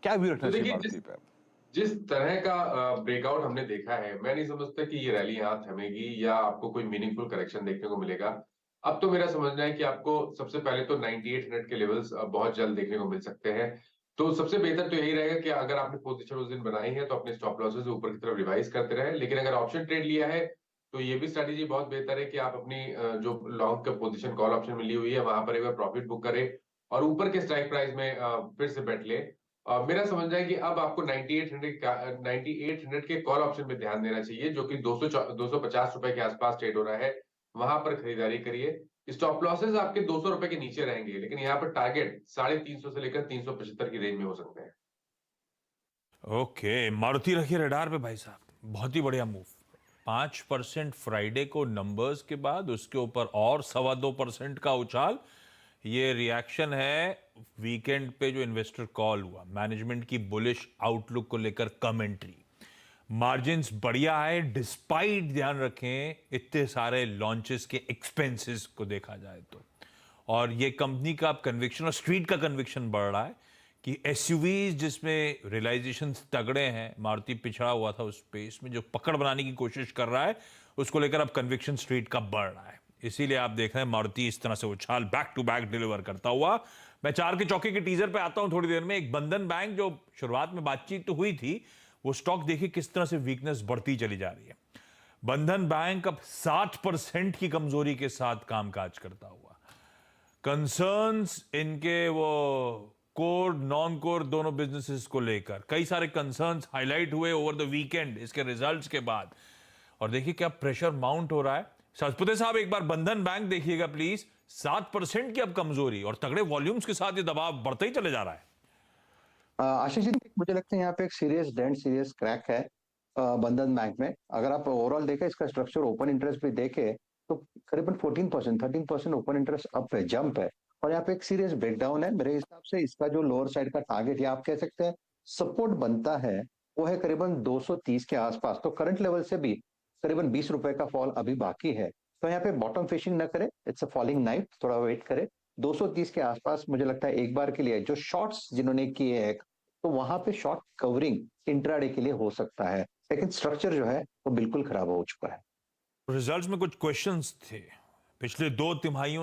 क्या व्यू तो रखना चाहिए देखिए, मारुति पे? जिस तरह का ब्रेकआउट हमने देखा है, मैं नहीं समझता कि ये रैली यहाँ थमेगी या आपको कोई मीनिंगफुल करेक्शन देखने को मिलेगा। अब तो मेरा समझना है कि आपको सबसे पहले तो 9800 के लेवल्स बहुत जल्द देखने को मिल सकते हैं। तो सबसे बेहतर तो यही रहेगा कि अगर आपने पोजीशन उस दिन बनाई है, तो अपने स्टॉप लॉसेस ऊपर की तरफ रिवाइज करते रहें। लेकिन अगर ऑप्शन ट्रेड लिया है, तो ये भी स्ट्रैटेजी बहुत बेहतर है कि आप अपनी जो लॉन्ग का पोजीशन कॉल ऑप्शन में ली हुई है, वहां पर एक बार प्रॉफिट बुक करें और ऊपर के स्ट्राइक प्राइस में फिर से बैठ ले। मेरा समझना है कि अब आपको 9800 के कॉल ऑप्शन पे ध्यान देना चाहिए, जो कि 250 रुपए के आसपास ट्रेड हो रहा है। वहां पर खरीदारी करिए। स्टॉप लॉसेस आपके 200 रुपए के नीचे रहेंगे, लेकिन यहाँ पर टारगेट 350 से लेकर 375 की रेंज में हो सकते हैं। ओके, मारुति रखिए रडार पे भाई साहब, बहुत ही बढ़िया मूव। 5% फ्राइडे को नंबर्स के बाद उसके ऊपर और 2.25% का उछाल। ये रिएक्शन है वीकेंड पे जो इन्वेस्टर कॉल हुआ, मैनेजमेंट की बुलिश आउटलुक को लेकर कमेंट्री। मार्जिन्स बढ़िया है डिस्पाइट, ध्यान रखें, इतने सारे लॉन्चेस के एक्सपेंसेस को देखा जाए तो। और ये कंपनी का अब कन्विक्शन और स्ट्रीट का कन्विक्शन बढ़ रहा है कि एसयूवीज जिसमें रियलाइजेशन तगड़े हैं, मारुति पिछड़ा हुआ था उस स्पेस में, जो पकड़ बनाने की कोशिश कर रहा है, उसको लेकर अब कन्विक्शन स्ट्रीट का बढ़ रहा है। इसीलिए आप देख रहे हैं मारुति इस तरह से उछाल बैक टू बैक डिलीवर करता हुआ। मैं 4 के चौके के टीजर पे आता हूं थोड़ी देर में। एक बंधन बैंक जो शुरुआत में बातचीत तो हुई थी, वो स्टॉक देखिए किस तरह से वीकनेस बढ़ती चली जा रही है। बंधन बैंक अब 7% की कमजोरी के साथ कामकाज करता हुआ। कंसर्न्स इनके वो कोर नॉन कोर दोनों बिजनेसेस को लेकर कई सारे कंसर्न्स हाईलाइट हुए ओवर द वीकेंड इसके रिजल्ट्स के बाद। और देखिए क्या प्रेशर माउंट हो रहा है। सचपुते साहब एक बार बंधन बैंक देखिएगा प्लीज। 7% की अब कमजोरी और तगड़े वॉल्यूम्स के साथ ये दबाव बढ़ते ही चले जा रहा है। आशीष जी, मुझे लगता है यहाँ पे एक सीरियस डेंट, सीरियस क्रैक है बंधन बैंक में। अगर आप ओवरऑल देखें, इसका स्ट्रक्चर ओपन इंटरेस्ट भी देखे तो करीबन 14%, 13% ओपन इंटरेस्ट अप है, जंप है। और यहाँ पे एक सीरियस ब्रेकडाउन है। मेरे हिसाब से इसका जो लोअर साइड का टारगेट या आप कह सकते हैं सपोर्ट बनता है, वो है करीबन 230 के आसपास। तो करंट लेवल से भी करीबन 20 रुपए का फॉल अभी बाकी है। तो यहाँ पे बॉटम फिशिंग न करे, इट्स अ फॉलिंग नाइफ, थोड़ा वेट करे। 230 के आसपास मुझे लगता है एक बार के लिए जो शॉर्ट्स जिन्होंने किए हैं, तो वहां पे शॉर्ट कवरिंग इंट्राडे के लिए हो सकता है। लेकिन स्ट्रक्चर जो है वो बिल्कुल खराब हो चुका है। रिजल्ट्स में कुछ क्वेश्चंस थे। पिछले 2 तिमाहियों